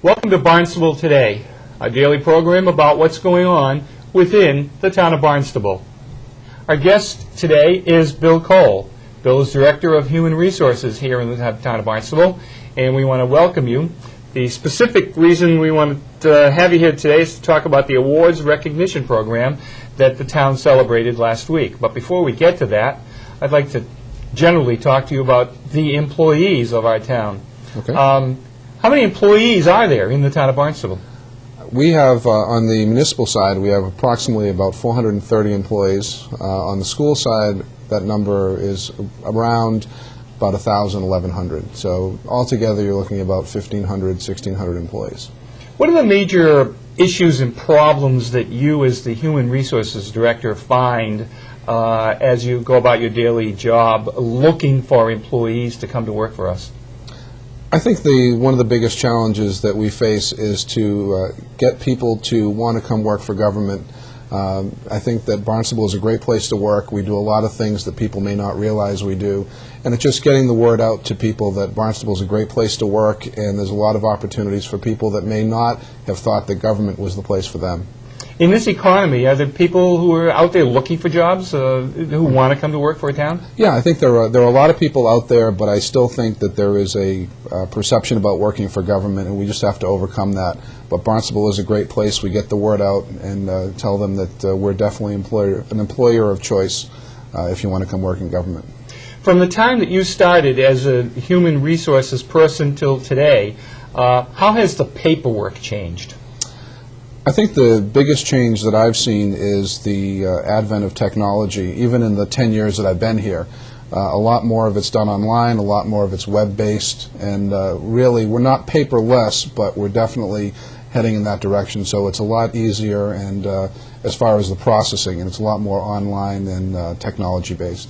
Welcome to Barnstable Today, a daily program about what's going on within the town of Barnstable. Our guest today is Bill Cole. Bill is Director of Human Resources here in the town of Barnstable, and we want to welcome you. The specific reason we want to have you here today is to talk about the awards recognition program that the town celebrated last week. But before we get to that, I'd like to generally talk to you about the employees of our town. Okay. How many employees are there in the town of Barnstable? We have, on the municipal side, we have approximately about 430 employees. On the school side, that number is around about 1,000, 1,100. So altogether, you're looking at about 1,500, 1,600 employees. What are the major issues and problems that you, as the Human Resources Director, find as you go about your daily job looking for employees to come to work for us? I think one of the biggest challenges that we face is to get people to want to come work for government. I think that Barnstable is a great place to work. We do a lot of things that people may not realize we do. And it's just getting the word out to people that Barnstable is a great place to work, and there's a lot of opportunities for people that may not have thought that government was the place for them. In this economy, are there people who are out there looking for jobs who want to come to work for a town? Yeah, I think there are a lot of people out there, but I still think that there is a perception about working for government, and we just have to overcome that. But Barnstable is a great place. We get the word out and tell them that we're definitely an employer of choice if you want to come work in government. From the time that you started as a human resources person till today, how has the paperwork changed? I think the biggest change that I've seen is the advent of technology. Even in the 10 years that I've been here, a lot more of it's done online, a lot more of it's web-based, and really we're not paperless, but we're definitely heading in that direction. So it's a lot easier, and as far as the processing, and it's a lot more online and technology-based.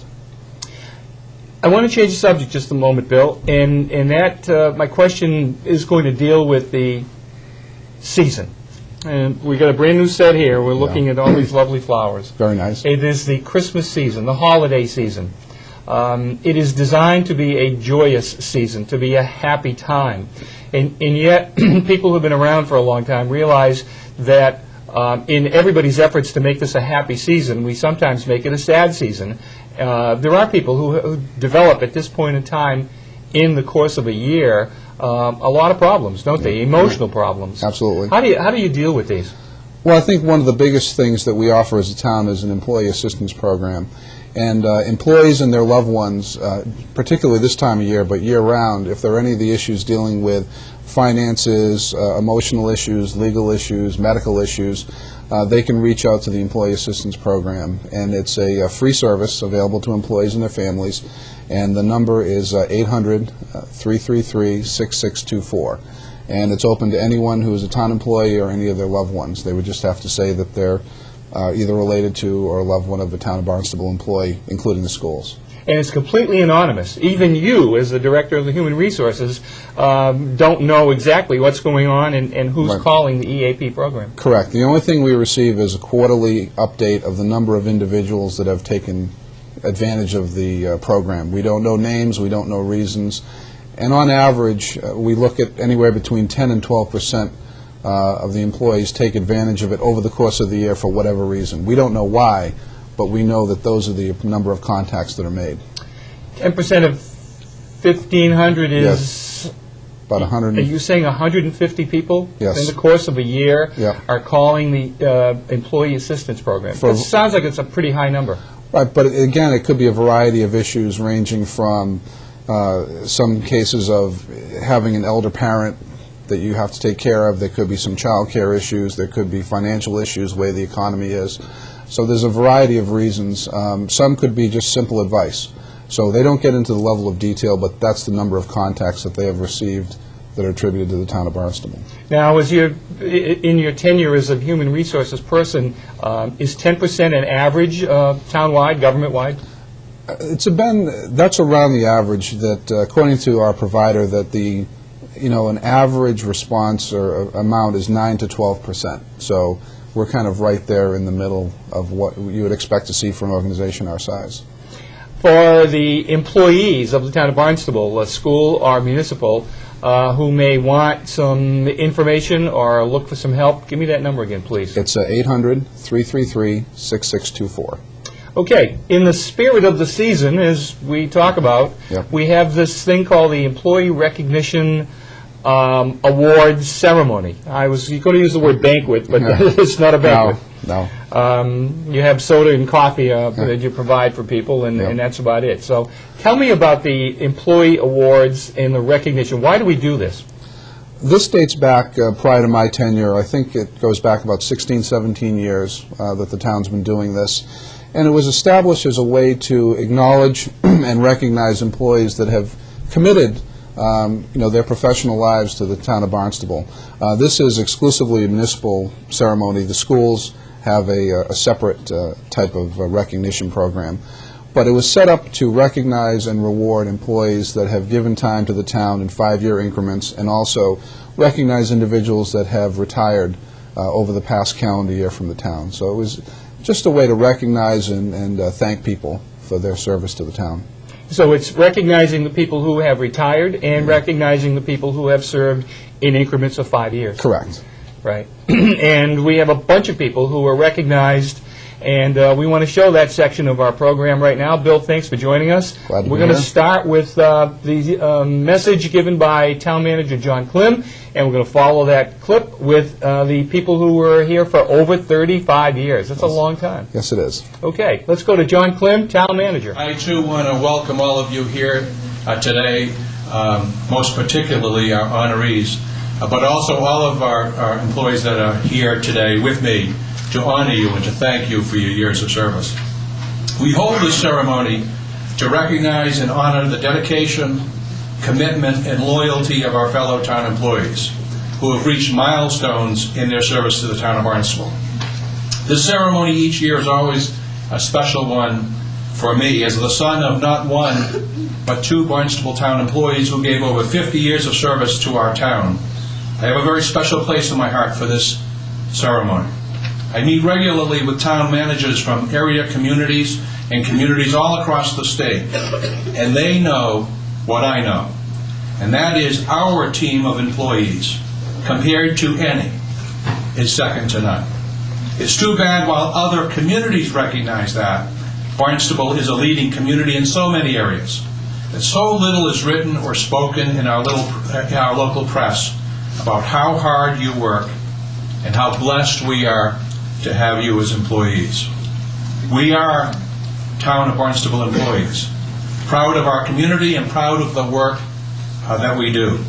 I want to change the subject just a moment, Bill, and that my question is going to deal with the season. And we got a brand new set here. We're looking at all these lovely flowers. Very nice. It is the Christmas season, the holiday season. It is designed to be a joyous season, to be a happy time. And yet, people who have been around for a long time realize that in everybody's efforts to make this a happy season, we sometimes make it a sad season. There are people who develop at this point in time in the course of a year a lot of problems, don't they? Emotional problems. Absolutely. How do you deal with these? Well, I think one of the biggest things that we offer as a town is an employee assistance program. And employees and their loved ones, particularly this time of year, but year-round, if there are any of the issues dealing with finances, emotional issues, legal issues, medical issues, they can reach out to the Employee Assistance Program. And it's a free service available to employees and their families. And the number is 800-333-6624. And it's open to anyone who is a town employee or any of their loved ones. They would just have to say that they're either related to or a loved one of a town of Barnstable employee, including the schools. And it's completely anonymous. Even you, as the Director of the Human Resources, don't know exactly what's going on and who's Right. calling the EAP program. Correct. The only thing we receive is a quarterly update of the number of individuals that have taken advantage of the program. We don't know names, we don't know reasons, and on average, we look at anywhere between 10 and 12% of the employees take advantage of it over the course of the year for whatever reason. We don't know why, but we know that those are the number of contacts that are made. 10% of 1,500 is... Yes. About 100. Are you saying 150 people Yes. in the course of a year Yeah. are calling the Employee Assistance Program? It sounds like it's a pretty high number. Right, but again, it could be a variety of issues ranging from some cases of having an elder parent that you have to take care of. There could be some child care issues. There could be financial issues, the way the economy is. So there's a variety of reasons. Some could be just simple advice. So they don't get into the level of detail, but that's the number of contacts that they have received that are attributed to the town of Barnstable. Now, in your tenure as a human resources person, is 10% an average town-wide, government-wide? That's around the average. That according to our provider, that an average response or amount is 9 to 12%. So we're kind of right there in the middle of what you would expect to see from an organization our size. For the employees of the town of Barnstable, school or municipal, who may want some information or look for some help, give me that number again, please. It's 800-333-6624. Okay, in the spirit of the season, as we talk about, Yep. we have this thing called the Employee Recognition Awards Ceremony. You could have used the word banquet, but it's not a banquet. No. You have soda and coffee that you provide for people, and that's about it. So tell me about the Employee Awards and the recognition. Why do we do this? This dates back prior to my tenure. I think it goes back about 16, 17 years that the town's been doing this. And it was established as a way to acknowledge and recognize employees that have committed their professional lives to the town of Barnstable. This is exclusively a municipal ceremony. The schools have a separate type of recognition program. But it was set up to recognize and reward employees that have given time to the town in 5-year increments, and also recognize individuals that have retired over the past calendar year from the town. So it was just a way to recognize and thank people for their service to the town. So it's recognizing the people who have retired and recognizing the people who have served in increments of 5 years. Correct. Right. And we have a bunch of people who are recognized, and we want to show that section of our program right now. Bill, thanks for joining us. Glad to We're be going to here. start with the message given by Town Manager John Klim, and we're going to follow that clip with the people who were here for over 35 years. That's a long time. Yes, it is. Okay, let's go to John Klim, Town Manager. I, too, want to welcome all of you here today, most particularly our honorees, but also all of our employees that are here today with me to honor you and to thank you for your years of service. We hold this ceremony to recognize and honor the dedication, commitment, and loyalty of our fellow town employees who have reached milestones in their service to the town of Barnstable. This ceremony each year is always a special one for me as the son of not one, but 2 Barnstable town employees who gave over 50 years of service to our town. I have a very special place in my heart for this ceremony. I meet regularly with town managers from area communities and communities all across the state, and they know what I know, and that is our team of employees, compared to any, is second to none. It's too bad while other communities recognize that, Barnstable is a leading community in so many areas, that so little is written or spoken in our local press about how hard you work and how blessed we are to have you as employees. We are Town of Barnstable employees, proud of our community and proud of the work that we do.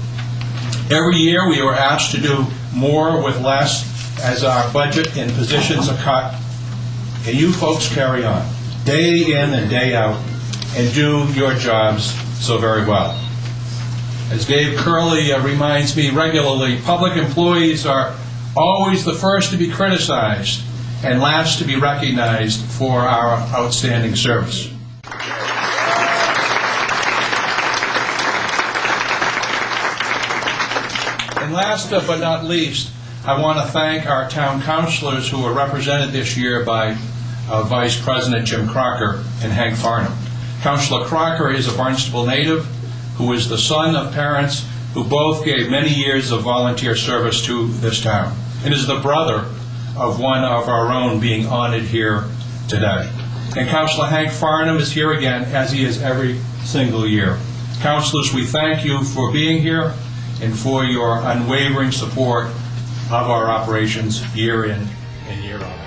Every year we are asked to do more with less as our budget and positions are cut, and you folks carry on, day in and day out, and do your jobs so very well. As Dave Curley reminds me regularly, public employees are always the first to be criticized and last to be recognized for our outstanding service. And last but not least, I want to thank our town councilors who are represented this year by Vice President Jim Crocker and Hank Farnham. Councilor Crocker is a Barnstable native who is the son of parents who both gave many years of volunteer service to this town, and is the brother of one of our own being honored here today. And Councilor Hank Farnham is here again, as he is every single year. Councilors, we thank you for being here and for your unwavering support of our operations year in and year out.